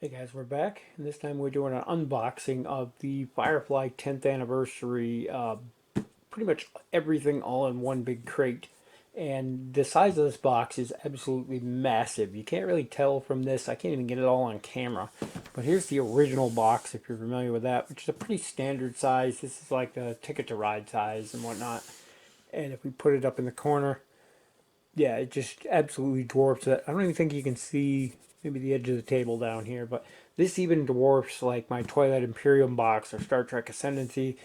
Hey guys, we're back, and this time we're doing an unboxing of the Firefly 10th anniversary. Pretty much everything all in one big crate. And the size of this box is absolutely massive. You can't really tell from this. I can't even get it all on camera. But here's the original box, if you're familiar with that, which is a pretty standard size. This is like the Ticket to Ride size and whatnot. And if we put it up in the corner, yeah, it just absolutely dwarfs it. I don't even think you can see maybe the edge of the table down here, but this even dwarfs like my Twilight Imperium box or Star Trek Ascendancy.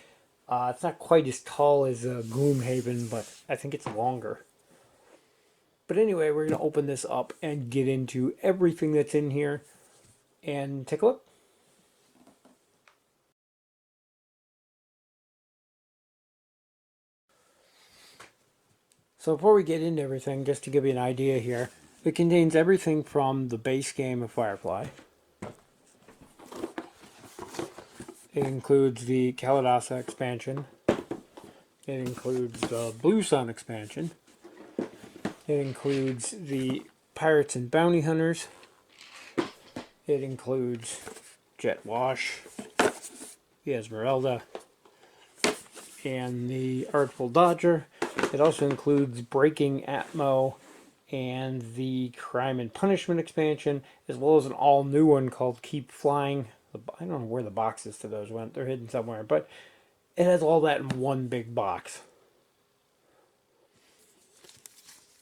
It's not quite as tall as Gloomhaven, but I think it's longer. But anyway, we're going to open this up and get into everything that's in here and take a look. So before we get into everything, just to give you an idea here, it contains everything from the base game of Firefly. It includes the Kalidasa expansion. It includes the Blue Sun expansion. It includes the Pirates and Bounty Hunters. It includes Jet Wash, the Esmeralda, and the Artful Dodger. It also includes Breaking Atmo and the Crime and Punishment expansion, as well as an all-new one called Keep Flying. I don't know where the boxes to those went. They're hidden somewhere, but it has all that in one big box.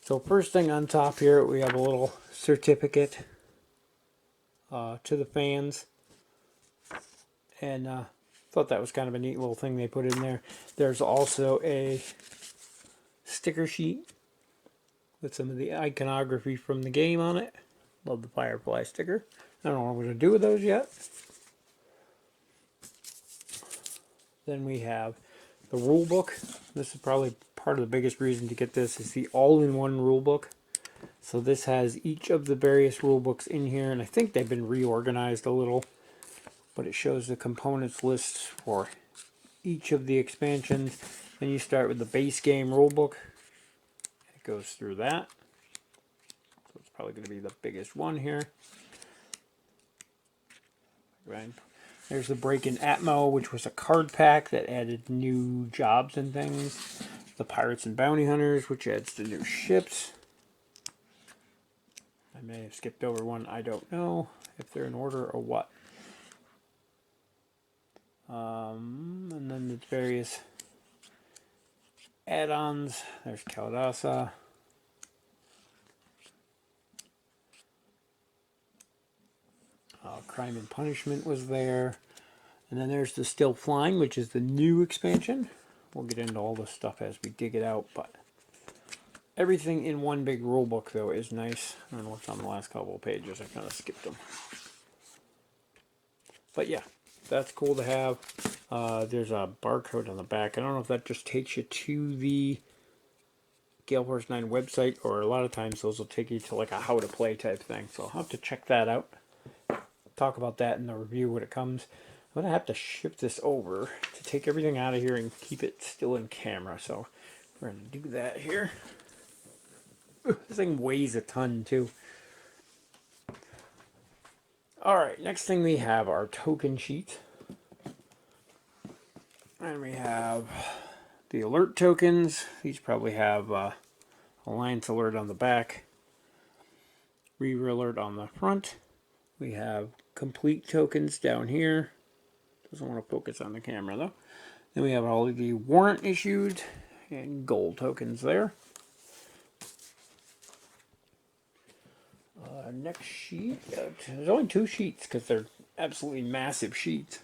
So first thing on top here, we have a little certificate to the fans. And thought that was kind of a neat little thing they put in there. There's also a sticker sheet with some of the iconography from the game on it. Love the Firefly sticker. I don't know what I'm going to do with those yet. Then we have the rule book. This is probably part of the biggest reason to get this is the all-in-one rule book. So this has each of the various rule books in here, and I think they've been reorganized a little, but it shows the components lists for each of the expansions. Then you start with the base game rulebook. It goes through that. So it's probably going to be the biggest one here. Right. There's the Break-In Atmo, which was a card pack that added new jobs and things. The Pirates and Bounty Hunters, which adds the new ships. I may have skipped over one. I don't know if they're in order or what. And then the various add-ons. There's Kalidasa. Crime and Punishment was there. And then there's the Still Flying, which is the new expansion. We'll get into all this stuff as we dig it out, but everything in one big rule book, though, is nice. I don't know what's on the last couple of pages. I kind of skipped them. But yeah, that's cool to have. There's a barcode on the back. I don't know if that just takes you to the Gale Force 9 website, or a lot of times those will take you to like a how to play type thing. So I'll have to check that out. Talk about that in the review when it comes. I'm going to have to ship this over to take everything out of here and keep it still in camera. So we're going to do that here. This thing weighs a ton too. Alright, next thing we have our token sheet. And we have the alert tokens. These probably have Alliance alert on the back. Reaver alert on the front. We have complete tokens down here. Doesn't want to focus on the camera though. Then we have all of the warrant issued and gold tokens there. Next sheet. There's only two sheets because they're absolutely massive sheets.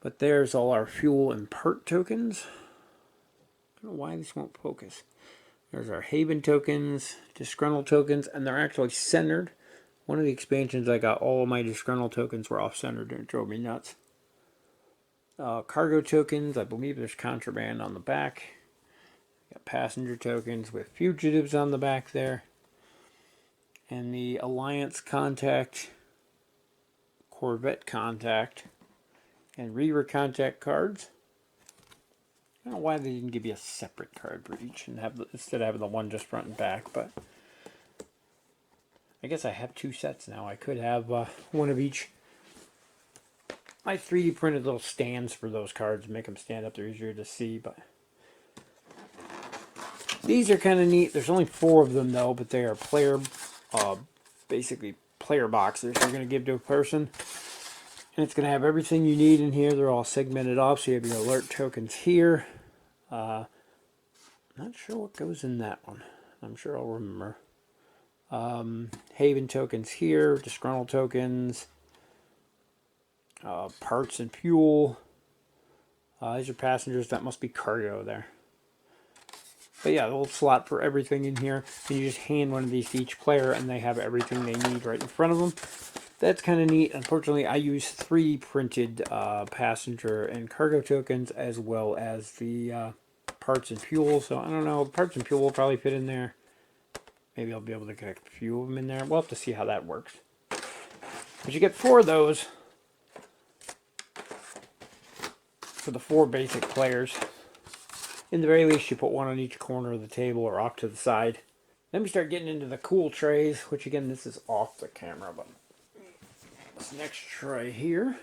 But there's all our fuel and part tokens. I don't know why this won't focus. There's our Haven tokens, Disgruntled tokens, and they're actually centered. One of the expansions I got, all of my Disgruntled tokens were off-centered and it drove me nuts. Cargo tokens, I believe there's contraband on the back. Got passenger tokens with fugitives on the back there. And the Alliance contact, Corvette contact, and Reaver contact cards. I don't know why they didn't give you a separate card for each and have instead of having the one just front and back, but I guess I have two sets now. I could have one of each I 3D printed little stands for those cards to make them stand up. They're easier to see, but these are kind of neat. There's only 4 of them though, but they are player, basically player boxes you're going to give to a person. And it's going to have everything you need in here. They're all segmented off, so you have your alert tokens here. Not sure what goes in that one. I'm sure I'll remember. Haven tokens here, disgruntled tokens, parts and fuel. These are passengers. That must be cargo there. But yeah, a little slot for everything in here. And you just hand one of these to each player, and they have everything they need right in front of them. That's kind of neat. Unfortunately, I use 3D printed passenger and cargo tokens, as well as the parts and fuel. So I don't know. Parts and fuel will probably fit in there. Maybe I'll be able to get a few of them in there. We'll have to see how that works. But you get 4 of those for the 4 basic players. In the very least, you put one on each corner of the table or off to the side. Then we start getting into the cool trays, which again, this is off the camera, but this next tray here.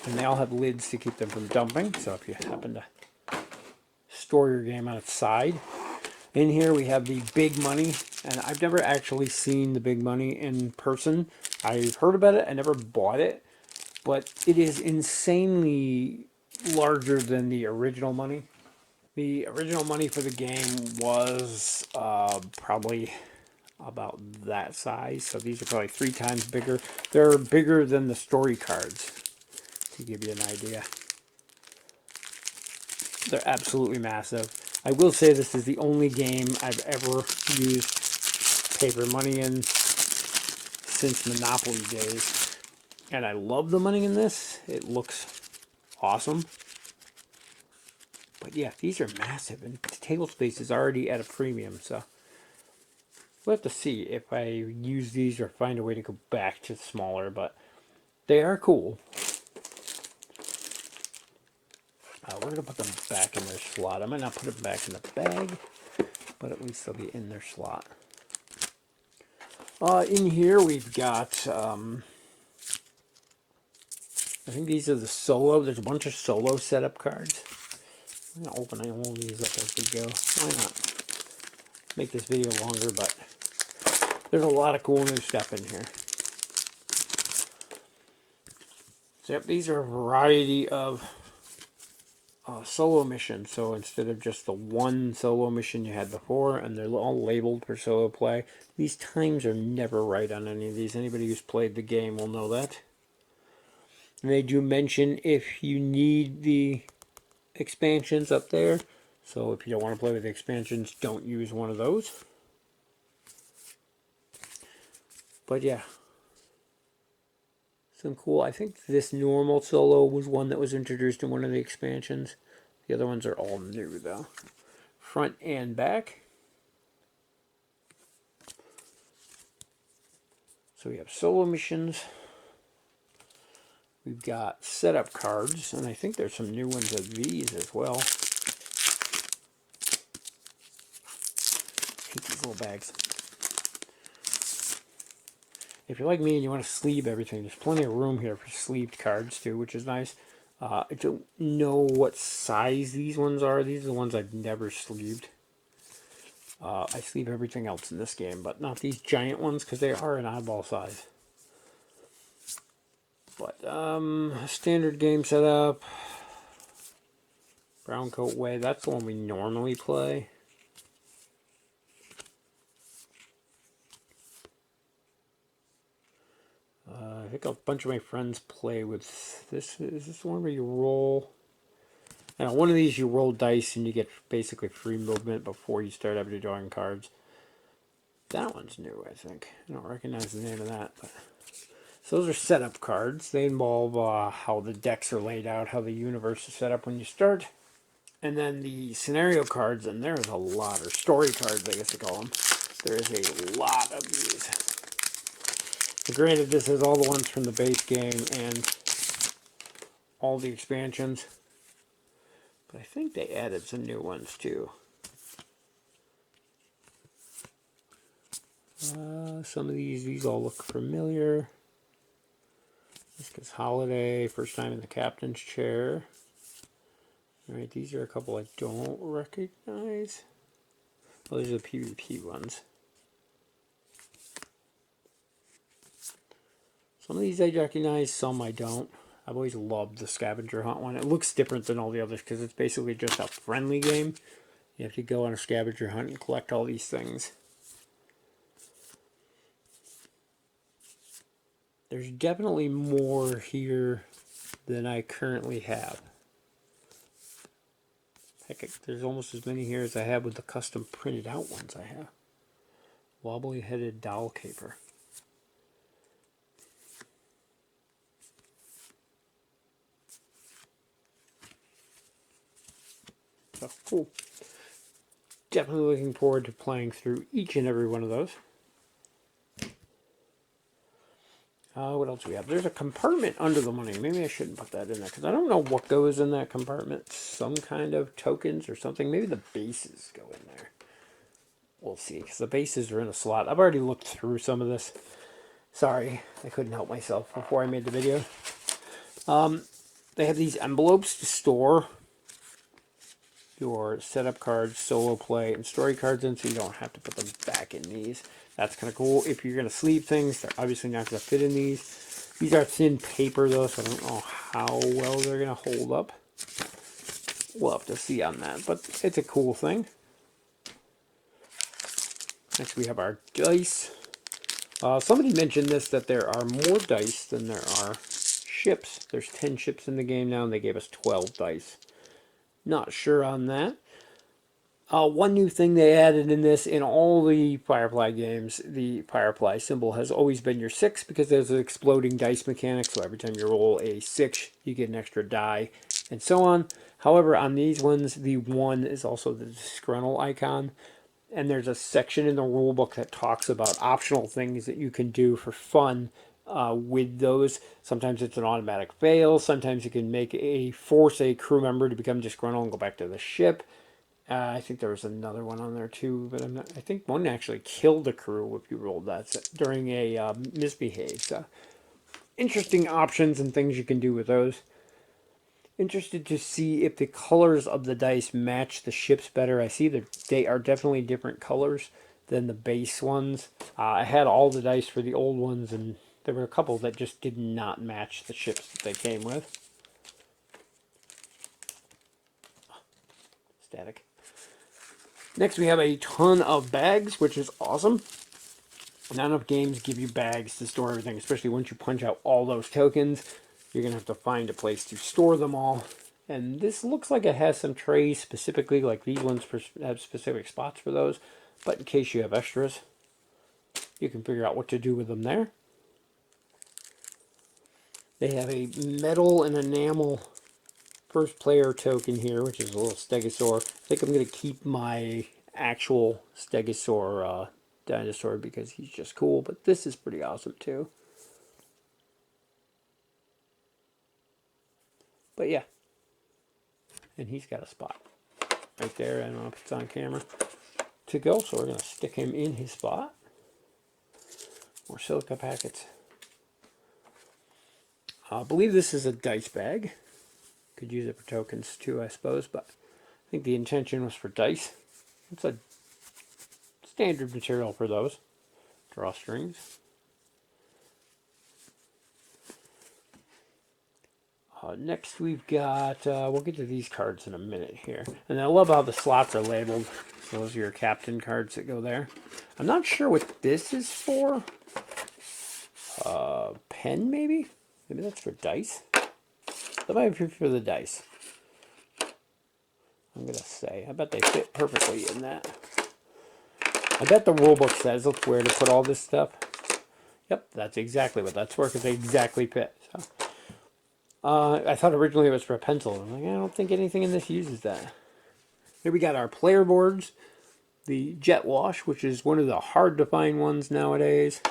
And they all have lids to keep them from dumping. So if you happen to store your game on its side. In here we have the big money, and I've never actually seen the big money in person. I've heard about it, I never bought it, but it is insanely larger than the original money. The original money for the game was probably about that size, so these are probably 3 times bigger. They're bigger than the story cards, to give you an idea. They're absolutely massive. I will say this is the only game I've ever used paper money in since Monopoly days. And I love the money in this. It looks awesome. But yeah, these are massive. And the table space is already at a premium. So we'll have to see if I use these or find a way to go back to smaller. But they are cool. We're going to put them back in their slot. I might not put them back in the bag, but at least they'll be in their slot. In here we've got, I think these are the solo. There's a bunch of solo setup cards. I'm going to open all these up as we go. Why not? Make this video longer, but there's a lot of cool new stuff in here. So yep, these are a variety of solo missions. So instead of just the one solo mission you had before, and they're all labeled for solo play, these times are never right on any of these. Anybody who's played the game will know that. And they do mention if you need the expansions up there. So if you don't want to play with the expansions, don't use one of those. But yeah. Some cool. I think this normal solo was one that was introduced in one of the expansions. The other ones are all new though. Front and back. So we have solo missions. We've got setup cards, and I think there's some new ones of these as well. I hate these little bags. If you're like me and you want to sleeve everything, there's plenty of room here for sleeved cards too, which is nice. I don't know what size these ones are. These are the ones I've never sleeved. I sleeve everything else in this game, but not these giant ones because they are an oddball size. But standard game setup. Brown Coat Way, that's the one we normally play. I think a bunch of my friends play with this. Is this the one where you roll? Now, one of these you roll dice and you get basically free movement before you start having to drawing cards. That one's new, I think. I don't recognize the name of that. But. So those are setup cards. They involve how the decks are laid out, how the universe is set up when you start. And then the scenario cards, and there's a lot, or story cards, I guess they call them. There is a lot of these. Granted, this is all the ones from the base game and all the expansions. But I think they added some new ones too. Some of these all look familiar. This It's Holiday, first time in the captain's chair. Alright, these are a couple I don't recognize. Oh, those are the PvP ones. Some of these I recognize, some I don't. I've always loved the scavenger hunt one. It looks different than all the others because it's basically just a friendly game. You have to go on a scavenger hunt and collect all these things. There's definitely more here than I currently have. Heck, there's almost as many here as I have with the custom printed out ones I have. Wobbly headed doll caper. So cool. Definitely looking forward to playing through each and every one of those. What else do we have? There's a compartment under the money. Maybe I shouldn't put that in there because I don't know what goes in that compartment. Some kind of tokens or something. Maybe the bases go in there. We'll see because the bases are in a slot. I've already looked through some of this. Sorry, I couldn't help myself before I made the video. They have these envelopes to store your setup cards, solo play, and story cards in, so you don't have to put them back in these. That's kind of cool. If you're going to sleeve things, they're obviously not going to fit in these. These are thin paper, though, so I don't know how well they're going to hold up. We'll have to see on that, but it's a cool thing. Next, we have our dice. Somebody mentioned this, that there are more dice than there are ships. There's 10 ships in the game now, and they gave us 12 dice. Not sure on that. One new thing they added in this, in all the Firefly games, the Firefly symbol has always been your 6 because there's an exploding dice mechanic, so every time you roll a 6, you get an extra die, and so on. However, on these ones, the 1 is also the disgruntled icon, and there's a section in the rulebook that talks about optional things that you can do for fun with those. Sometimes it's an automatic fail, sometimes you can force a crew member to become disgruntled and go back to the ship. I think there was another one on there too, but I think one actually killed the crew if you rolled that during a misbehave. So, interesting options and things you can do with those. Interested to see if the colors of the dice match the ships better. I see that they are definitely different colors than the base ones. I had all the dice for the old ones, and there were a couple that just did not match the ships that they came with. Static. Next, we have a ton of bags, which is awesome. Not enough games give you bags to store everything, especially once you punch out all those tokens. You're going to have to find a place to store them all. And this looks like it has some trays specifically, like these ones have specific spots for those. But in case you have extras, you can figure out what to do with them there. They have a metal and enamel first player token here, which is a little stegosaur. I think I'm going to keep my actual stegosaur dinosaur because he's just cool, but this is pretty awesome too. But yeah, and he's got a spot right there. I don't know if it's on camera to go, so we're going to stick him in his spot. More silica packets. I believe this is a dice bag. Could use it for tokens too, I suppose, but I think the intention was for dice. It's a standard material for those. Drawstrings. Next we've got, we'll get to these cards in a minute here. And I love how the slots are labeled. So those are your captain cards that go there. I'm not sure what this is for. Pen maybe? Maybe that's for dice? That might be for the dice. I'm going to say. I bet they fit perfectly in that. I bet the rulebook says where to put all this stuff. Yep, that's exactly what that's for because they exactly fit. So. I thought originally it was for a pencil. I'm like, I don't think anything in this uses that. Here we got our player boards. The Jet Wash, which is one of the hard to find ones nowadays.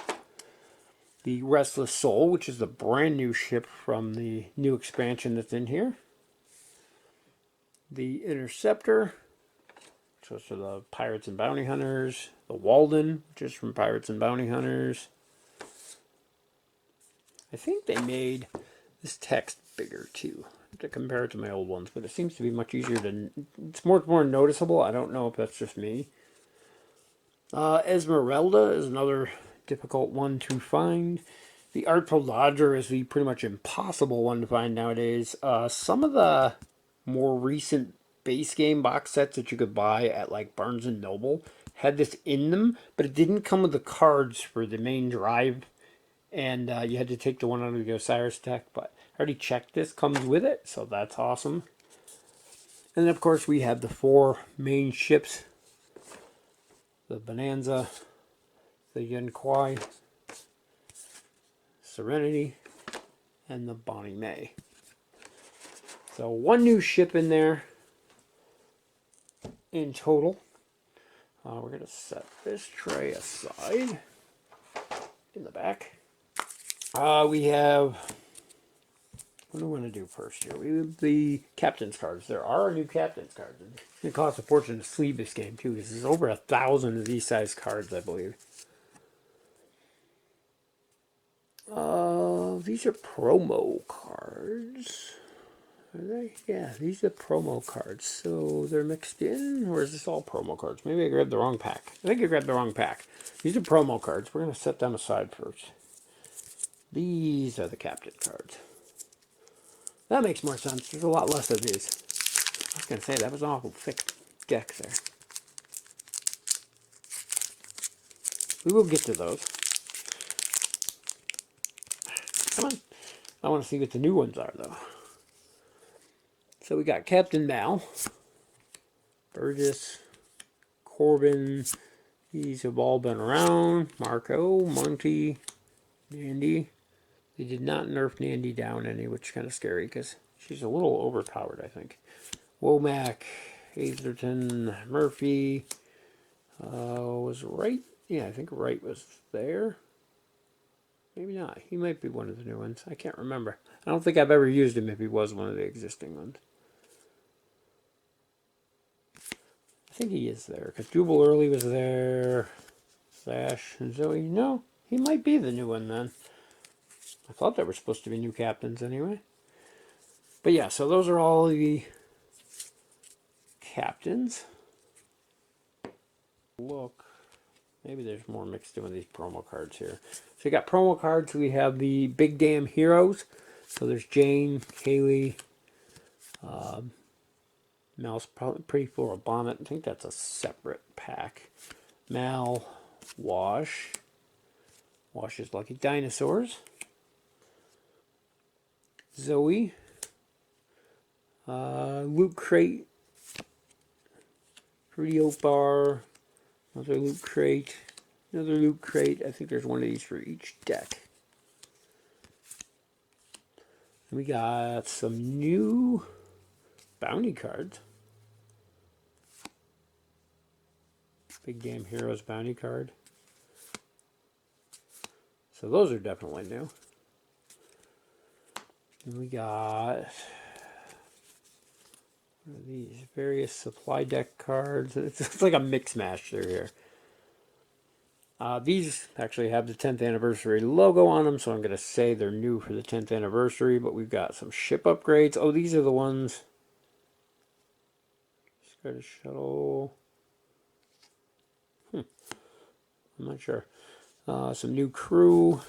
The Restless Soul, which is the brand new ship from the new expansion that's in here. The Interceptor, which is for the Pirates and Bounty Hunters. The Walden, which is from Pirates and Bounty Hunters. I think they made this text bigger too to compare it to my old ones, but it seems to be much easier to. It's more noticeable. I don't know if that's just me. Esmeralda is another difficult one to find. The Artful Dodger is the pretty much impossible one to find nowadays. Some of the more recent base game box sets that you could buy at like Barnes and Noble had this in them, but it didn't come with the cards for the main drive, and you had to take the one out of the Osiris deck. But I already checked this, comes with it, so that's awesome. And then of course we have the 4 main ships: the Bonanza, the Yun Kwai, Serenity, and the Bonnie May. So 1 new ship in there in total. We're going to set this tray aside in the back. We have, what do we want to do first here? We have the captain's cards. There are new captain's cards. It's going to cost a fortune to sleeve this game too. This is over 1,000 of these size cards, I believe. These are promo cards. Are they? Yeah, these are promo cards. So they're mixed in, or is this all promo cards? Maybe I grabbed the wrong pack. I think I grabbed the wrong pack. These are promo cards. We're going to set them aside first. These are the captain cards. That makes more sense. There's a lot less of these. I was going to say, that was an awful thick deck there. We will get to those. Come on. I want to see what the new ones are, though. So we got Captain Mal, Burgess, Corbin. These have all been around. Marco, Monty, Nandy. They did not nerf Nandy down any, which is kind of scary because she's a little overpowered, I think. Womack, Atherton, Murphy. Was Wright? Yeah, I think Wright was there. Maybe not. He might be one of the new ones. I can't remember. I don't think I've ever used him if he was one of the existing ones. I think he is there because Jubal Early was there. Sash and Zoe. No, he might be the new one then. I thought there were supposed to be new captains anyway. But yeah, so those are all the captains. Look. Maybe there's more mixed in with these promo cards here. So you got promo cards. We have the Big Damn Heroes. So there's Jane, Haley, Mal's Pretty Floral Bonnet. I think that's a separate pack. Mal, Wash. Wash's Lucky Dinosaurs. Zoe. Loot Crate. Fruity Oat Bar. Another Loot Crate. Another Loot Crate. I think there's one of these for each deck. And we got some new bounty cards. Big Damn Heroes bounty card. So those are definitely new. And we got these various supply deck cards. It's like a mix match through here. These actually have the 10th anniversary logo on them, so I'm going to say they're new for the 10th anniversary, but we've got some ship upgrades. Oh, these are the ones. Discard a shuttle. I'm not sure. Some new crew.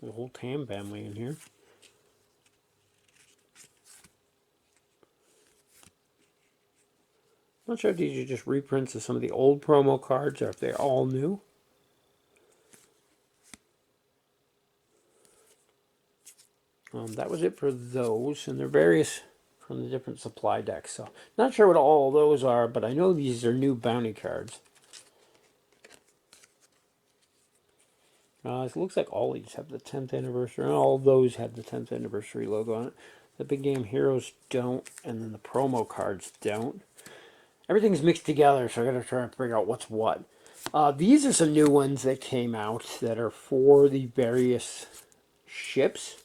The whole Tam family in here. Not sure if these are just reprints of some of the old promo cards or if they're all new. That was it for those, and they're various from the different supply decks. So not sure what all those are, but I know these are new bounty cards. It looks like all these have the 10th anniversary, and all those have the 10th anniversary logo on it. The Big Game Heroes don't, and then the promo cards don't. Everything's mixed together, so I gotta try and figure out what's what. These are some new ones that came out that are for the various ships.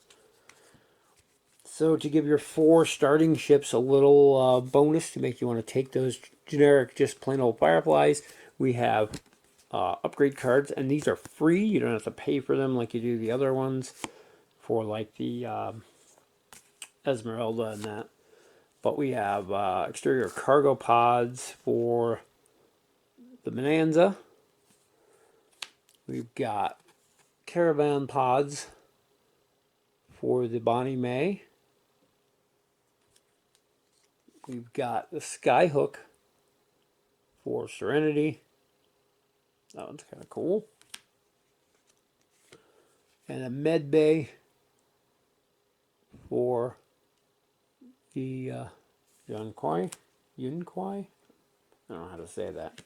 So to give your 4 starting ships a little bonus to make you want to take those generic, just plain old Fireflies, we have upgrade cards, and these are free. You don't have to pay for them like you do the other ones for like the Esmeralda and that. But we have exterior cargo pods for the Bonanza. We've got caravan pods for the Bonnie May. We've got the Skyhook for Serenity. That one's kind of cool. And a Med Bay for the Yunquai. I don't know how to say that.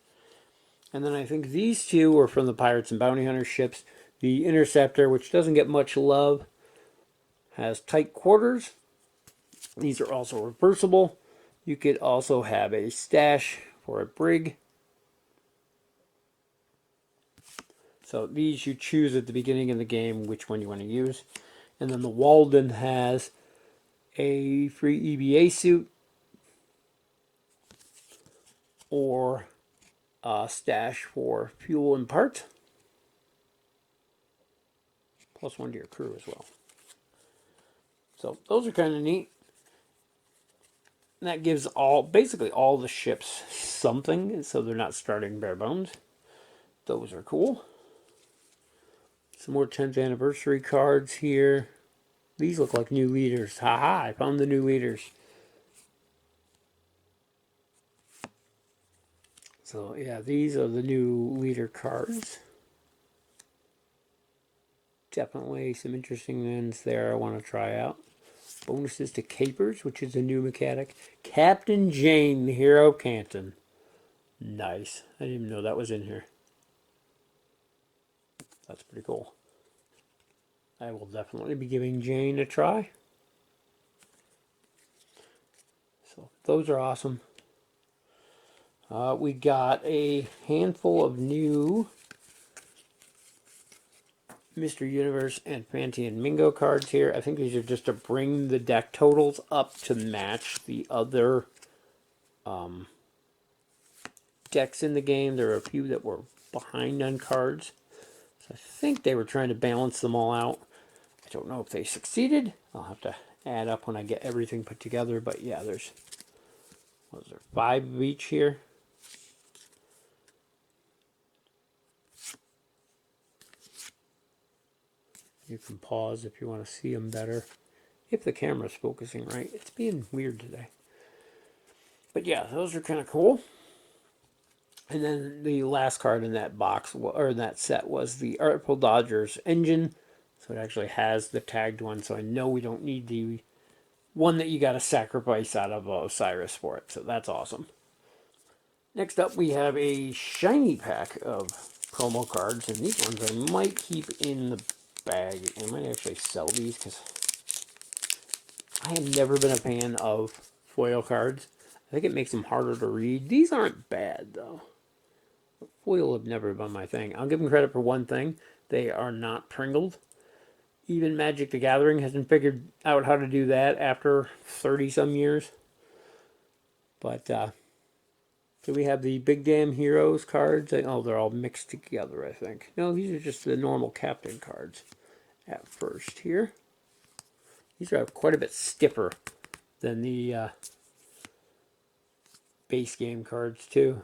And then I think these two are from the Pirates and Bounty Hunter ships. The Interceptor, which doesn't get much love, has tight quarters. These are also reversible. You could also have a stash for a brig. So these you choose at the beginning of the game which one you want to use. And then the Walden has a free EVA suit or a stash for fuel and parts. Plus one to your crew as well. So those are kind of neat. And that gives basically all the ships something, so they're not starting bare bones. Those are cool. Some more 10th anniversary cards here. These look like new leaders. Haha, I found the new leaders. So yeah, these are the new leader cards. Definitely some interesting ones there I want to try out. Bonuses to Capers, which is a new mechanic. Captain Jane, the hero of Canton. Nice. I didn't even know that was in here. That's pretty cool. I will definitely be giving Jane a try. So those are awesome. We got a handful of new Mr. Universe and Fanti and Mingo cards here. I think these are just to bring the deck totals up to match the other decks in the game. There are a few that were behind on cards. So I think they were trying to balance them all out. I don't know if they succeeded. I'll have to add up when I get everything put together. But yeah, there's, what is there, 5 of each here. You can pause if you want to see them better. If the camera's focusing right. It's being weird today. But yeah, those are kind of cool. And then the last card in that box, or in that set, was the Artful Dodgers engine. So it actually has the tagged one, so I know we don't need the one that you got to sacrifice out of Osiris for it. So that's awesome. Next up, we have a shiny pack of promo cards, and these ones I might keep in the bag. I might actually sell these because I have never been a fan of foil cards. I think it makes them harder to read. These aren't bad, though. Foil have never been my thing. I'll give them credit for one thing. They are not pringled. Even Magic the Gathering hasn't figured out how to do that after 30-some years. But, so we have the Big Damn Heroes cards. Oh, they're all mixed together, I think. No, these are just the normal Captain cards at first here. These are quite a bit stiffer than the base game cards, too.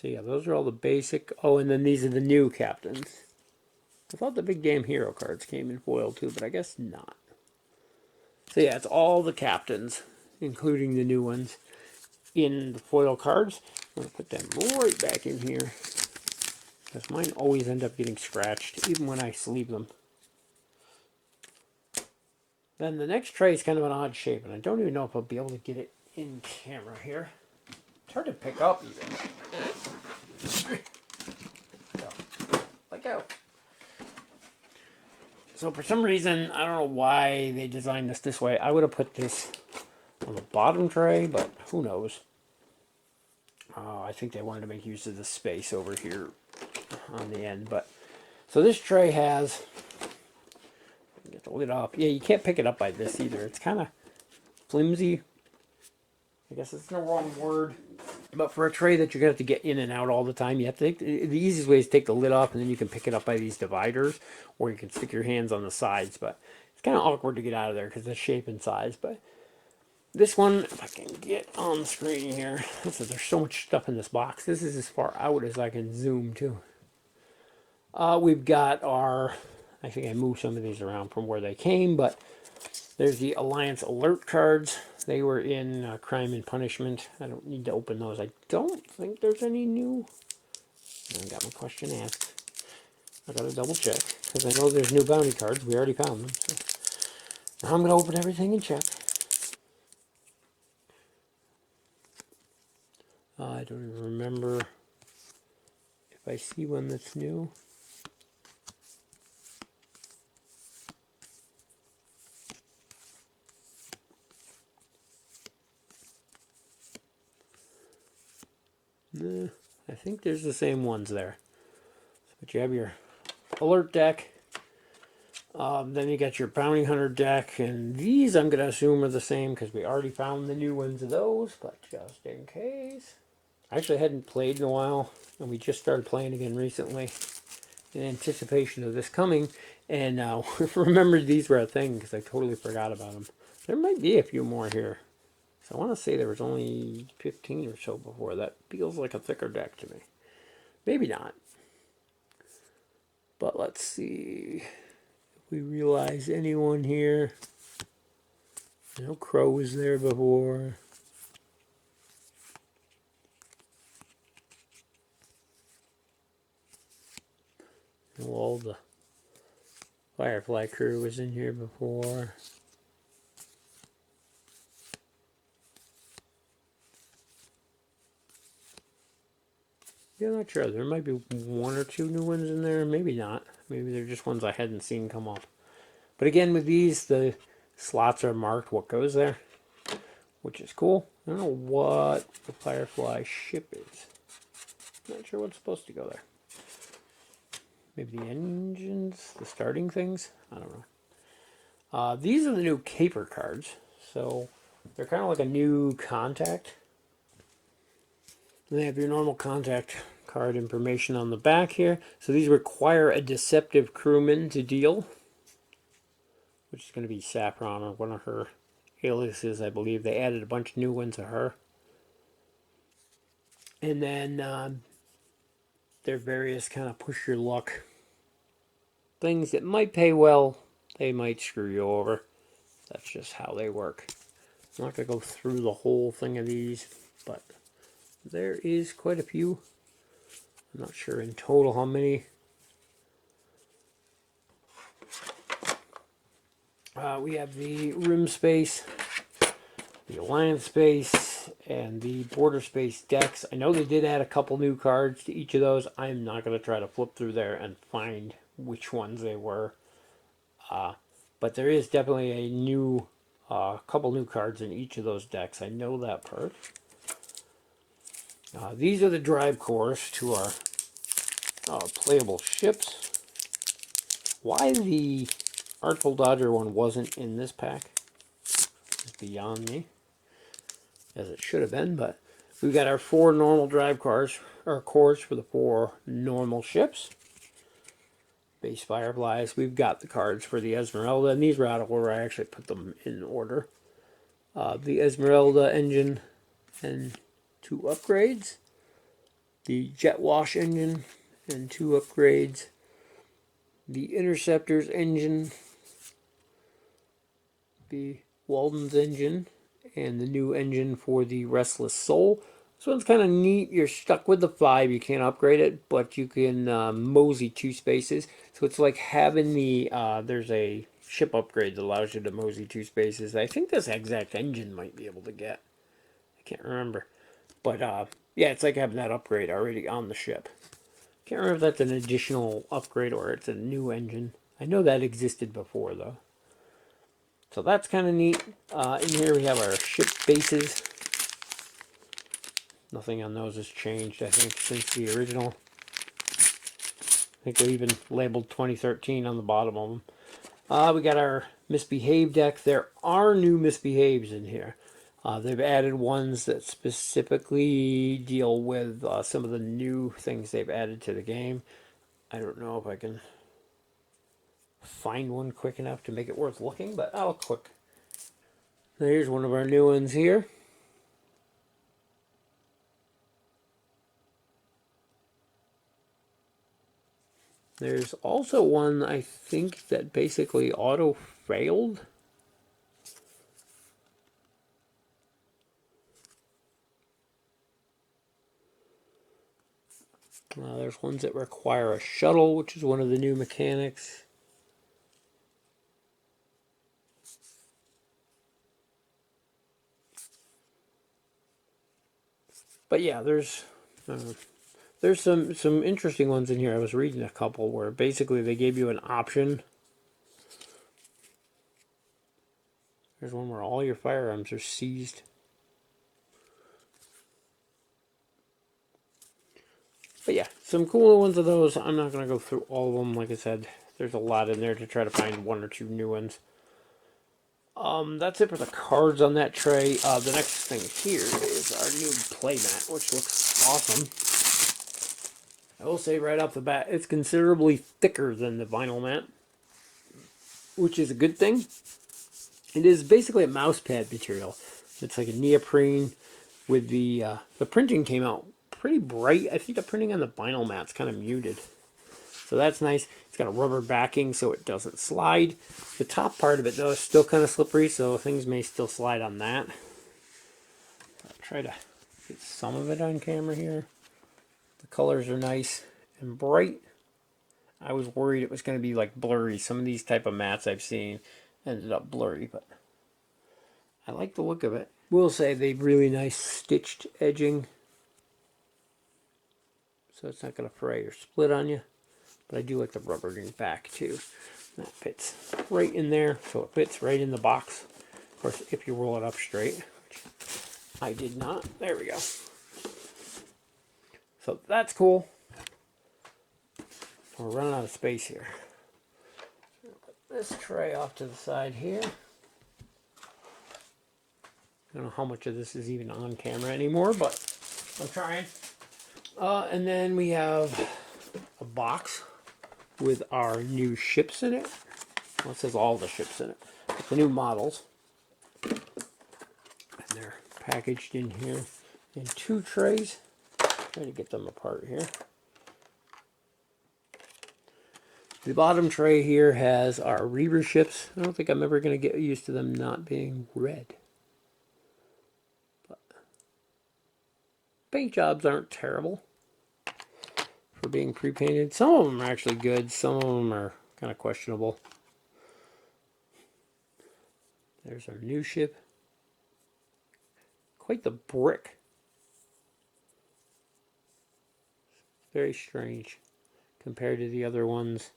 So yeah, those are all the basic. Oh, and then these are the new captains. I thought the Big Damn Hero cards came in foil too, but I guess not. So yeah, it's all the captains, including the new ones, in the foil cards. I'm going to put them right back in here, because mine always end up getting scratched, even when I sleeve them. Then the next tray is kind of an odd shape, and I don't even know if I'll be able to get it in camera here. It's hard to pick up even. Let go. So for some reason, I don't know why they designed this way. I would have put this on the bottom tray, but who knows. I think they wanted to make use of the space over here on the end. But so this tray has, get the lid off. Yeah, you can't pick it up by this either. It's kind of flimsy. I guess it's the wrong word. But for a tray that you're going to have to get in and out all the time, you have to take, the easiest way is to take the lid off, and then you can pick it up by these dividers, or you can stick your hands on the sides. But it's kind of awkward to get out of there because of the shape and size. But this one, if I can get on the screen here, there's so much stuff in this box. This is as far out as I can zoom to. We've got our, I think I moved some of these around from where they came, but there's the Alliance Alert cards. They were in Crime and Punishment. I don't need to open those. I don't think there's any new. I got my question asked. I gotta double check, because I know there's new bounty cards. We already found them. So now I'm gonna open everything and check. I don't even remember if I see one that's new. Nah, I think there's the same ones there. But you have your alert deck. Then you got your bounty hunter deck, and these I'm going to assume are the same because we already found the new ones of those, but just in case. I actually hadn't played in a while, and we just started playing again recently in anticipation of this coming, and remembered these were a thing because I totally forgot about them. There might be a few more here. So I want to say there was only 15 or so before. That feels like a thicker deck to me. Maybe not. But let's see if we realize anyone here. I know Crow was there before. All the Firefly crew was in here before. Yeah, I'm not sure. There might be one or two new ones in there. Maybe not. Maybe they're just ones I hadn't seen come up. But again, with these, the slots are marked what goes there, which is cool. I don't know what the Firefly ship is. Not sure what's supposed to go there. Maybe the engines, the starting things? I don't know. These are the new caper cards. So they're kind of like a new contact. And they have your normal contact card information on the back here. So these require a deceptive crewman to deal, which is going to be Saffron, or one of her aliases, I believe. They added a bunch of new ones to her. And then there are various kind of push your luck things that might pay well. They might screw you over. That's just how they work. I'm not going to go through the whole thing of these, but there is quite a few. I'm not sure in total how many. We have the Rim Space, the Alliance Space, and the Border Space decks. I know they did add a couple new cards to each of those. I'm not going to try to flip through there and find which ones they were. But there is definitely a new, couple new cards in each of those decks. I know that part. These are the drive cores to our playable ships. Why the Artful Dodger one wasn't in this pack is beyond me, as it should have been. But we've got our 4 normal drive cores, or cores for the 4 normal ships. Base Fireflies. We've got the cards for the Esmeralda, and these were out of order. I actually put them in order. The Esmeralda engine and 2 upgrades. The Jet Wash engine and 2 upgrades. The Interceptor's engine. The Walden's engine. And the new engine for the Restless Soul. This one's kind of neat. You're stuck with the 5. You can't upgrade it, but you can mosey 2 spaces. So it's like having the, there's a ship upgrade that allows you to mosey 2 spaces. I think this exact engine might be able to get. I can't remember. But yeah, it's like having that upgrade already on the ship. Can't remember if that's an additional upgrade or it's a new engine. I know that existed before, though. So that's kind of neat. In here we have our ship bases. Nothing on those has changed, I think, since the original. I think they're even labeled 2013 on the bottom of them. We got our misbehave deck. There are new misbehaves in here. They've added ones that specifically deal with some of the new things they've added to the game. I don't know if I can find one quick enough to make it worth looking, but I'll look quick. Here's one of our new ones here. There's also one, I think, that basically auto-failed. There's ones that require a shuttle, which is one of the new mechanics. But yeah, there's some interesting ones in here. I was reading a couple where basically they gave you an option. There's one where all your firearms are seized. But yeah, some cool ones of those. I'm not going to go through all of them. Like I said, there's a lot in there to try to find one or two new ones. That's it for the cards on that tray. The next thing here is our new playmat, which looks awesome. I will say right off the bat, it's considerably thicker than the vinyl mat, which is a good thing. It is basically a mouse pad material. It's like a neoprene with the printing came out pretty bright. I think the printing on the vinyl mat's kind of muted. So that's nice. It's got a rubber backing so it doesn't slide. The top part of it, though, is still kind of slippery, so things may still slide on that. I'll try to get some of it on camera here. The colors are nice and bright. I was worried it was going to be like blurry. Some of these type of mats I've seen ended up blurry, but I like the look of it. Will say they've really nice stitched edging, so it's not going to fray or split on you. But I do like the rubbering back too. That fits right in there, so it fits right in the box. Of course, if you roll it up straight, which I did not. There we go. So that's cool. We're running out of space here. Put this tray off to the side here. I don't know how much of this is even on camera anymore, but I'm trying. And then we have a box with our new ships in it. Well, it says all the ships in it. But the new models. And they're packaged in here in two trays. Try to get them apart here. The bottom tray here has our Reaver ships. I don't think I'm ever going to get used to them not being red. But paint jobs aren't terrible for being pre-painted. Some of them are actually good. Some of them are kind of questionable. There's our new ship. Quite the brick. Very strange compared to the other ones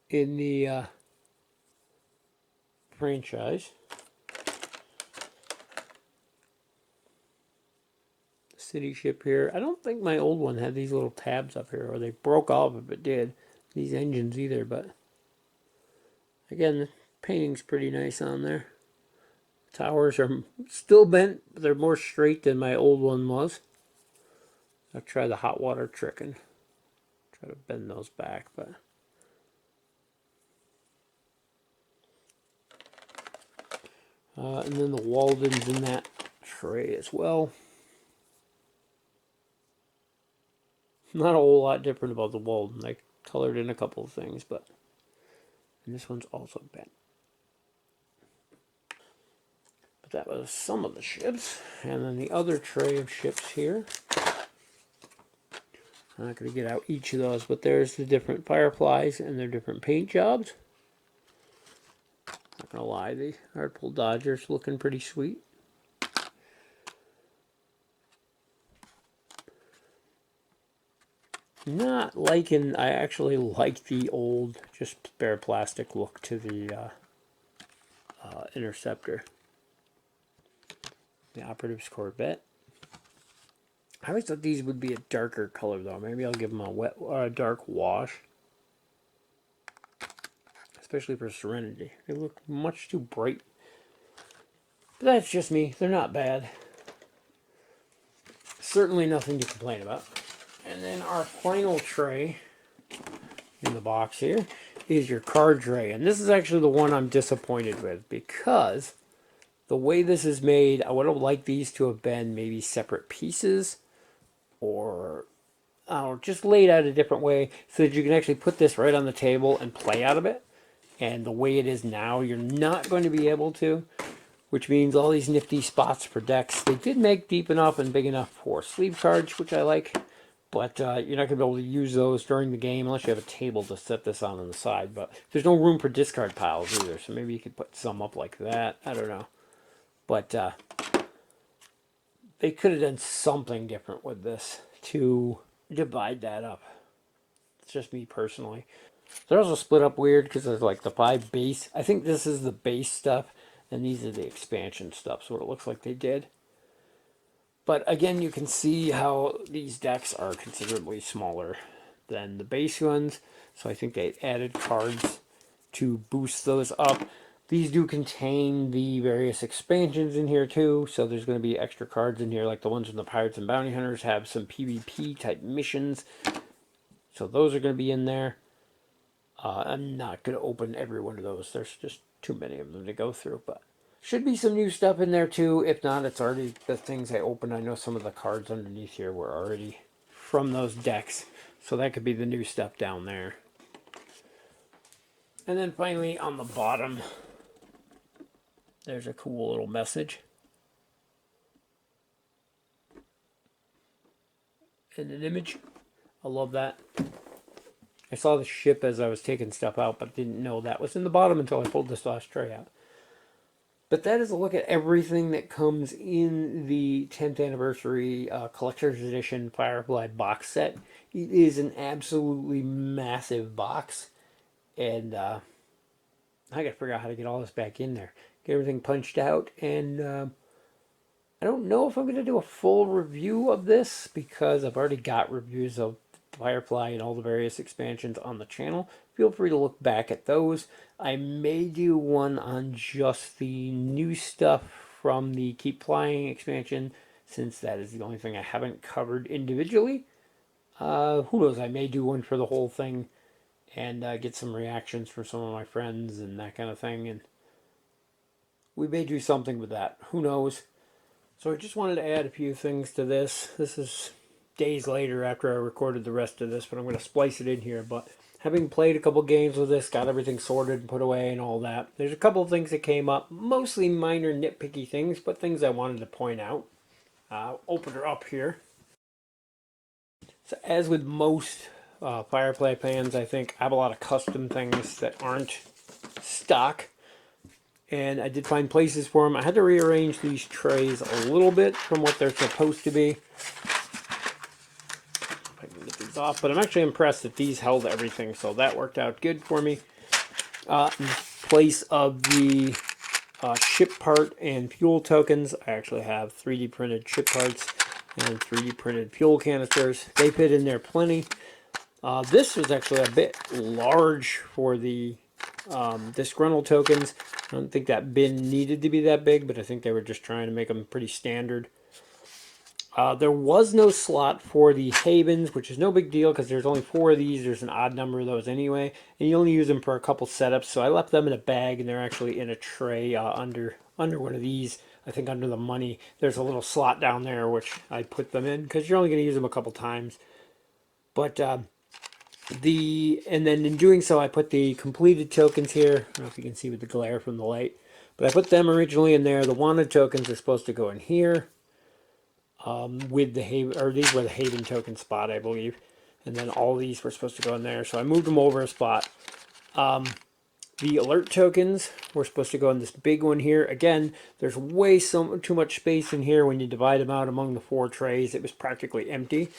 in the franchise. The city ship here. I don't think my old one had these little tabs up here, or they broke off if it did. These engines either, but again, the painting's pretty nice on there. Towers are still bent, but they're more straight than my old one was. I'll try the hot water trick and try to bend those back, but and then the Walden's in that tray as well. Not a whole lot different about the Walden. I colored in a couple of things, but and this one's also bent. But that was some of the ships, and then the other tray of ships here. I'm not going to get out each of those, but there's the different Fireflies and their different paint jobs. Not going to lie, the Hardpull Dodger's looking pretty sweet. Not liking, I actually like the old, just bare plastic look to the Interceptor. The Operative's Corvette. I always thought these would be a darker color though. Maybe I'll give them a dark wash. especially for Serenity. They look much too bright. But that's just me. They're not bad. Certainly nothing to complain about. And then our final tray in the box here is your card tray. And this is actually the one I'm disappointed with because the way this is made, I would have liked these to have been maybe separate pieces or just laid out a different way so that you can actually put this right on the table and play out of it. And the way it is now, you're not going to be able to, which means all these nifty spots for decks. They did make deep enough and big enough for sleeve cards, which I like, but you're not going to be able to use those during the game unless you have a table to set this on the side. But there's no room for discard piles either, so maybe you could put some up like that. I don't know. But they could have done something different with this to divide that up. It's just me personally. They're also split up weird because there's like the 5 base. I think this is the base stuff, and these are the expansion stuff. So what it looks like they did. But again, you can see how these decks are considerably smaller than the base ones. So I think they added cards to boost those up. These do contain the various expansions in here too. So there's going to be extra cards in here, like the ones from the Pirates and Bounty Hunters have some PvP type missions. So those are going to be in there. I'm not going to open every one of those. There's just too many of them to go through. But should be some new stuff in there too. If not, it's already the things I opened. I know some of the cards underneath here were already from those decks. So that could be the new stuff down there. And then finally on the bottom, there's a cool little message. And an image. I love that. I saw the ship as I was taking stuff out, but didn't know that was in the bottom until I pulled this last tray out. But that is a look at everything that comes in the 10th anniversary collector's edition Firefly box set. It is an absolutely massive box, and I gotta figure out how to get all this back in there. Get everything punched out, and I don't know if I'm gonna do a full review of this because I've already got reviews of Firefly and all the various expansions on the channel. Feel free to look back at those. I may do one on just the new stuff from the Keep Flying expansion, since that is the only thing I haven't covered individually. Who knows, I may do one for the whole thing and get some reactions from some of my friends and that kind of thing. And we may do something with that. Who knows? So I just wanted to add a few things to this. This is days later after I recorded the rest of this, but I'm going to splice it in here. But having played a couple games with this, got everything sorted and put away and all that, there's a couple of things that came up, mostly minor nitpicky things, but things I wanted to point out. I'll open her up here. So as with most Firefly fans, I think I have a lot of custom things that aren't stock. And I did find places for them. I had to rearrange these trays a little bit from what they're supposed to be. If I can get these off. But I'm actually impressed that these held everything. So that worked out good for me. In place of the ship part and fuel tokens, I actually have 3D printed ship parts and 3D printed fuel canisters. They fit in there plenty. This was actually a bit large for the disgruntled tokens. I don't think that bin needed to be that big, but I think they were just trying to make them pretty standard. There was no slot for the Havens, which is no big deal because there's only 4 of these. There's an odd number of those anyway, and you only use them for a couple setups. So I left them in a bag, and they're actually in a tray under one of these. I think under the money, there's a little slot down there, which I put them in because you're only going to use them a couple times. But and then in doing so, I put the completed tokens here. I don't know if you can see with the glare from the light, but I put them originally in there. The wanted tokens are supposed to go in here with the Haven, or these were the Haven token spot, I believe. And then all these were supposed to go in there, so I moved them over a spot. The alert tokens were supposed to go in this big one here. Again, there's too much space in here when you divide them out among the 4 trays. It was practically empty.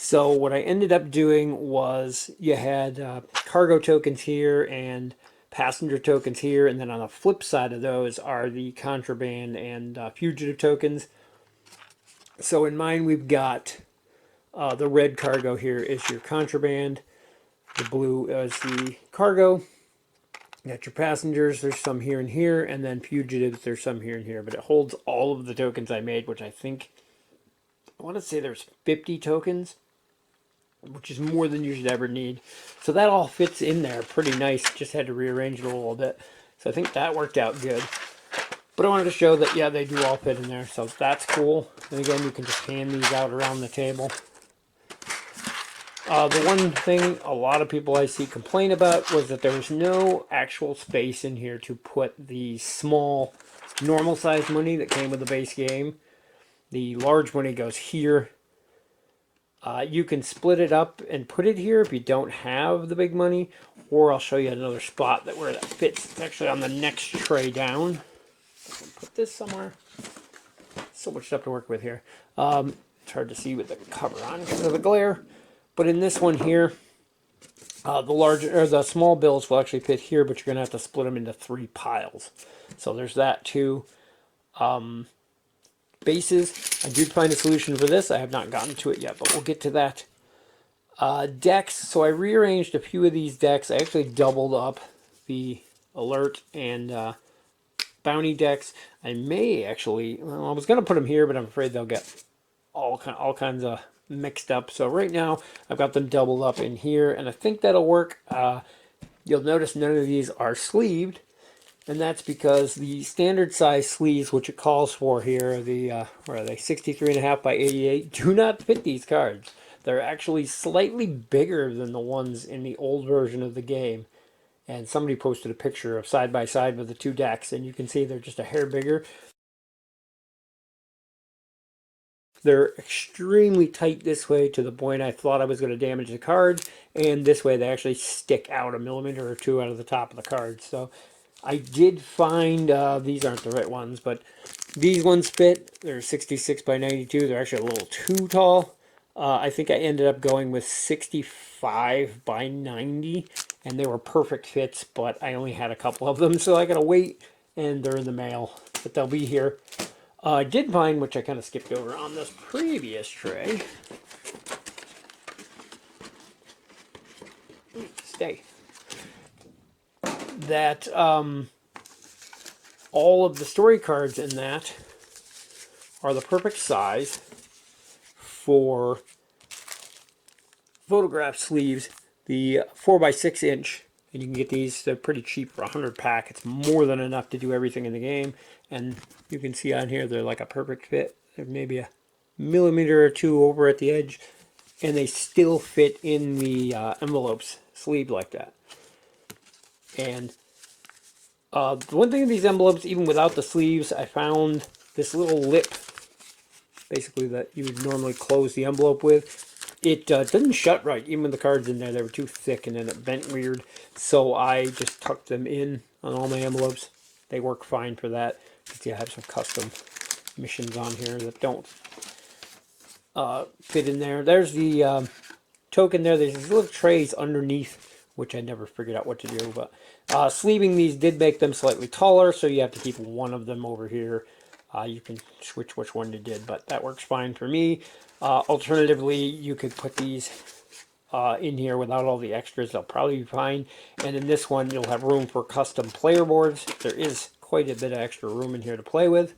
So what I ended up doing was you had cargo tokens here and passenger tokens here, and then on the flip side of those are the contraband and fugitive tokens. So in mine we've got the red cargo here is your contraband, the blue is the cargo, You got your passengers, there's some here and here, and then fugitives, there's some here and here. But it holds all of the tokens I made, which I want to say there's 50 tokens, which is more than you should ever need. So that all fits in there pretty nice. Just had to rearrange it a little bit. So I think that worked out good. But I wanted to show that, yeah, they do all fit in there. So that's cool. And again, you can just hand these out around the table. The one thing a lot of people I see complain about was that there was no actual space in here to put the small, normal size money that came with the base game. The large money goes here. You can split it up and put it here if you don't have the big money, or I'll show you another spot where that fits. It's actually on the next tray down. Put this somewhere. So much stuff to work with here. It's hard to see with the cover on because of the glare. But in this one here, the small bills will actually fit here, but you're going to have to split them into 3 piles. So there's that too. Bases, I did find a solution for this. I have not gotten to it yet, but we'll get to that. Decks, so I rearranged a few of these decks. I actually doubled up the alert and bounty decks. I may actually, well, I was going to put them here, but I'm afraid they'll get all kinds of mixed up. So right now I've got them doubled up in here, and I think that'll work. You'll notice none of these are sleeved, and that's because the standard size sleeves, which it calls for here, where are they, 63.5 by 88, do not fit these cards. They're actually slightly bigger than the ones in the old version of the game. And somebody posted a picture of side by side with the 2 decks, and you can see they're just a hair bigger. They're extremely tight this way to the point I thought I was going to damage the cards, and this way they actually stick out a millimeter or 2 out of the top of the cards. So I did find, these aren't the right ones, but these ones fit. They're 66 by 92. They're actually a little too tall. I think I ended up going with 65 by 90, and they were perfect fits, but I only had a couple of them, so I gotta wait, and they're in the mail, but they'll be here. I did find, which I kind of skipped over on this previous tray, stay, that all of the story cards in that are the perfect size for photograph sleeves, the 4x6 inch, and you can get these. They're pretty cheap for 100 pack. It's more than enough to do everything in the game, and you can see on here they're like a perfect fit. They're maybe a millimeter or 2 over at the edge, and they still fit in the envelopes sleeved like that. And the one thing with these envelopes, even without the sleeves, I found this little lip, basically, that you would normally close the envelope with. It didn't shut right, even with the cards in there. They were too thick, and then it bent weird. So I just tucked them in on all my envelopes. They work fine for that. You have some custom missions on here that don't fit in there. There's the token there. There's these little trays underneath, which I never figured out what to do. But sleeving these did make them slightly taller, so you have to keep one of them over here. You can switch which one you did, but that works fine for me. Alternatively, you could put these in here without all the extras. They'll probably be fine. And in this one, you'll have room for custom player boards. There is quite a bit of extra room in here to play with.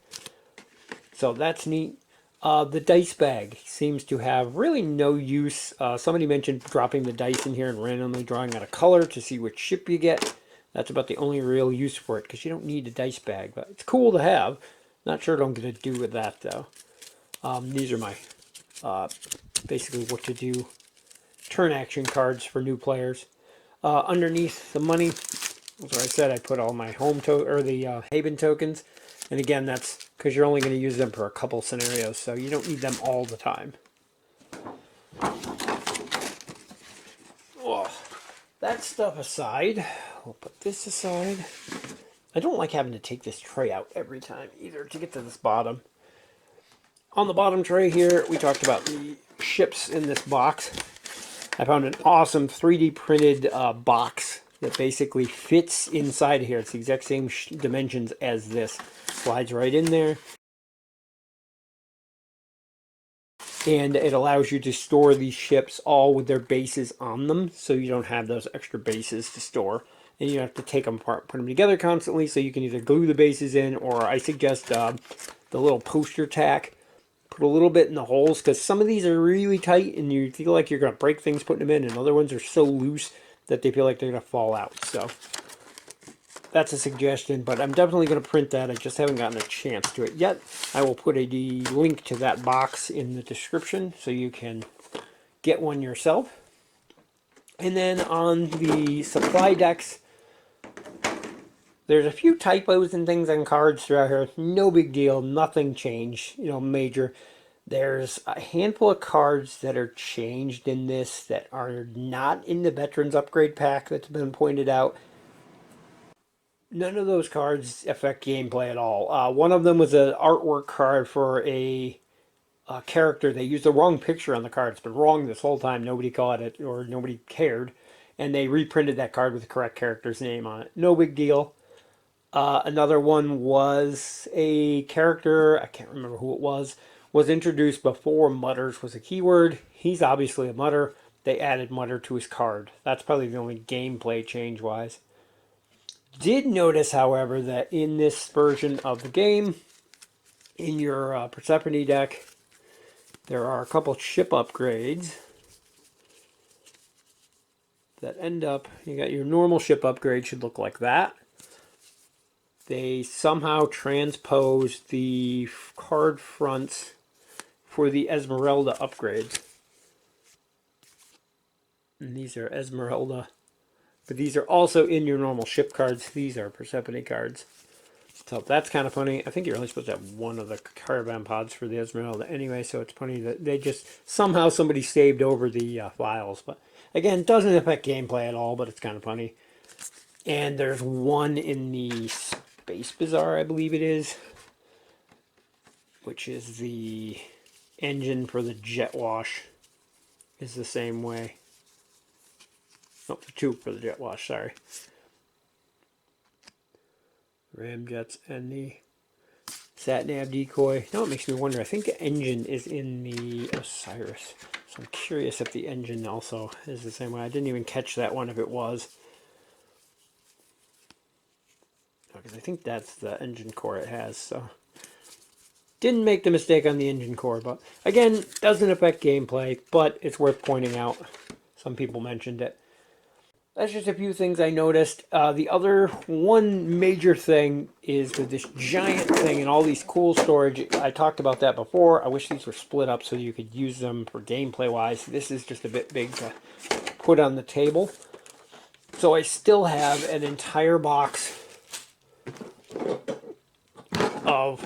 So that's neat. The dice bag seems to have really no use. Somebody mentioned dropping the dice in here and randomly drawing out a color to see which ship you get. That's about the only real use for it, because you don't need a dice bag, but it's cool to have. Not sure what I'm going to do with that, though. These are my, basically what to do turn action cards for new players. Underneath the money, as I said, I put all my Haven tokens. And again, that's because you're only going to use them for a couple scenarios, so you don't need them all the time. Oh, that stuff aside, we'll put this aside. I don't like having to take this tray out every time either to get to this bottom. On the bottom tray here, we talked about the ships in this box. I found an awesome 3D printed box that basically fits inside here. It's the exact same dimensions as this. Slides right in there. And it allows you to store these ships all with their bases on them, so you don't have those extra bases to store. and you have to take them apart, put them together constantly, so you can either glue the bases in, or I suggest the little poster tack. Put a little bit in the holes, because some of these are really tight and you feel like you're going to break things putting them in, and other ones are so loose that they feel like they're going to fall out. So that's a suggestion, but I'm definitely going to print that. I just haven't gotten a chance to it yet. I will put a link to that box in the description so you can get one yourself. And then on the supply decks, there's a few typos and things on cards throughout here. No big deal. Nothing changed, major. There's a handful of cards that are changed in this that are not in the Veterans Upgrade Pack that's been pointed out. None of those cards affect gameplay at all. One of them was an artwork card for a character. They used the wrong picture on the card. It's been wrong this whole time. Nobody caught it or nobody cared. And they reprinted that card with the correct character's name on it. No big deal. Another one was a character, I can't remember who it was introduced before mutters was a keyword. He's obviously a mutter. They added mutter to his card. That's probably the only gameplay change-wise. Did notice, however, that in this version of the game, in your Persephone deck, there are a couple ship upgrades that end up, you got your normal ship upgrade, should look like that. They somehow transposed the card fronts for the Esmeralda upgrades. And these are Esmeralda. But these are also in your normal ship cards. These are Persephone cards. So that's kind of funny. I think you're only supposed to have one of the caravan pods for the Esmeralda anyway, so it's funny that they just, somehow somebody saved over the files. But again, doesn't affect gameplay at all, but it's kind of funny. And there's one in the Space Bazaar, I believe it is, which is the engine for the jet wash, is the same way. No, the tube for the jet wash, sorry. Ramjets and the sat-nav decoy. Now it makes me wonder, I think the engine is in the Osiris. So I'm curious if the engine also is the same way. I didn't even catch that one if it was. Because I think that's the engine core it has, so. Didn't make the mistake on the engine core, but again, doesn't affect gameplay, but it's worth pointing out. Some people mentioned it. That's just a few things I noticed. The other one major thing is with this giant thing and all these cool storage. I talked about that before. I wish these were split up so you could use them for gameplay wise. This is just a bit big to put on the table. So I still have an entire box of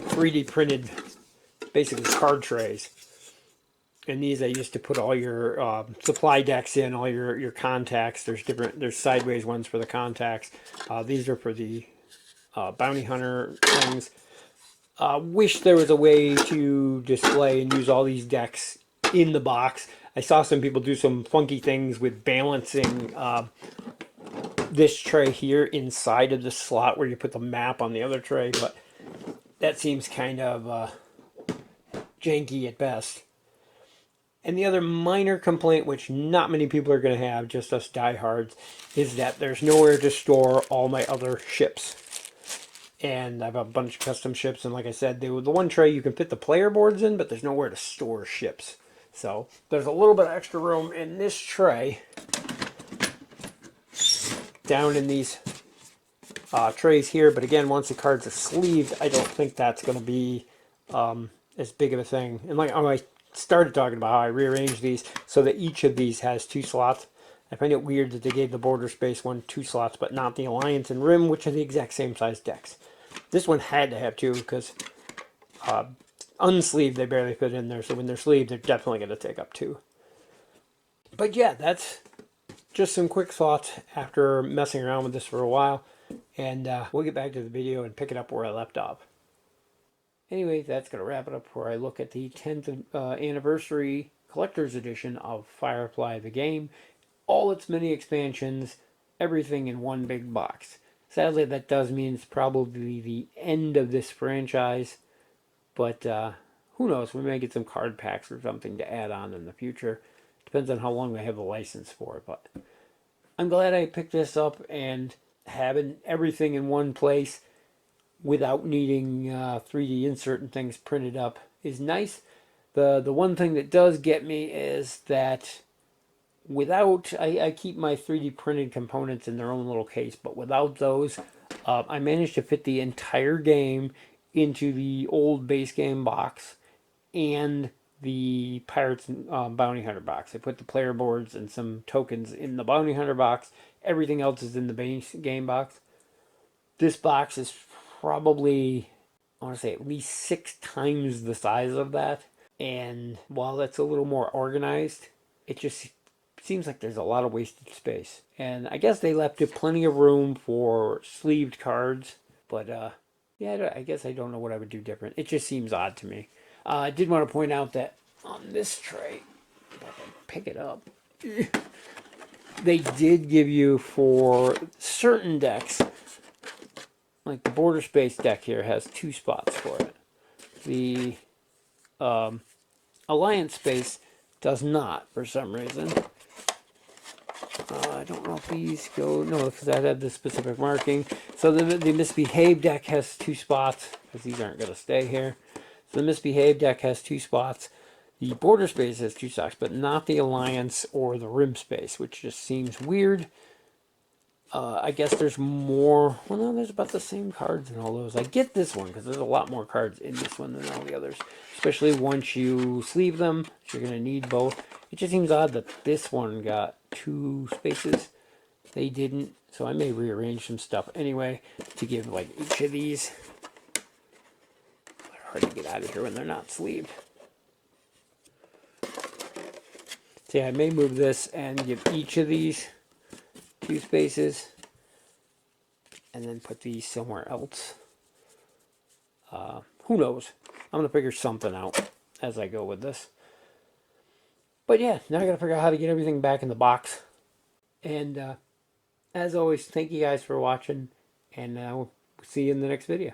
3D printed, basically card trays. And these I used to put all your supply decks in, all your contacts. There's sideways ones for the contacts. These are for the bounty hunter things. Wish there was a way to display and use all these decks in the box. I saw some people do some funky things with balancing this tray here inside of the slot where you put the map on the other tray, but that seems kind of janky at best. And the other minor complaint, which not many people are going to have, just us diehards, is that there's nowhere to store all my other ships. And I have a bunch of custom ships, and like I said, the one tray you can fit the player boards in, but there's nowhere to store ships. So there's a little bit of extra room in this tray, down in these trays here. But again, once the cards are sleeved, I don't think that's going to be as big of a thing. And like I started talking about how I rearranged these so that each of these has 2 slots. I find it weird that they gave the border space one 2 slots, but not the Alliance and Rim, which are the exact same size decks. This one had to have 2 because unsleeved they barely fit in there, so when they're sleeved they're definitely going to take up 2. But yeah, that's just some quick thoughts after messing around with this for a while, and we'll get back to the video and pick it up where I left off. Anyway, that's going to wrap it up where I look at the 10th anniversary collector's edition of Firefly the game. All its mini expansions, everything in one big box. Sadly, that does mean it's probably the end of this franchise, but who knows, we may get some card packs or something to add on in the future. Depends on how long they have the license for, but I'm glad I picked this up, and having everything in one place without needing 3D insert and things printed up is nice. The one thing that does get me is that without, I keep my 3D printed components in their own little case, but without those, I managed to fit the entire game into the old base game box and the Pirates Bounty Hunter box. I put the player boards and some tokens in the Bounty Hunter box. Everything else is in the base game box. This box is probably, I want to say, at least 6 times the size of that. And while that's a little more organized, it just seems like there's a lot of wasted space. And I guess they left it plenty of room for sleeved cards, but yeah, I guess I don't know what I would do different. It just seems odd to me. I did want to point out that on this tray, if I can pick it up, they did give you for certain decks, like the border space deck here has 2 spots for it. The Alliance space does not for some reason. I don't know if these go, no, because that had the specific marking. So the Misbehave deck has 2 spots, because these aren't going to stay here. So the Misbehave deck has 2 spots. The border space has 2 spots, but not the Alliance or the Rim space, which just seems weird. I guess there's more. Well, no, there's about the same cards in all those. I get this one because there's a lot more cards in this one than all the others. Especially once you sleeve them, you're going to need both. It just seems odd that this one got 2 spaces. They didn't, so I may rearrange some stuff anyway to give like each of these. They're hard to get out of here when they're not sleeved. So yeah, I may move this and give each of these 2 spaces, and then put these somewhere else. Who knows? I'm gonna figure something out as I go with this. But yeah, now I gotta figure out how to get everything back in the box. And as always, thank you guys for watching, and we'll see you in the next video.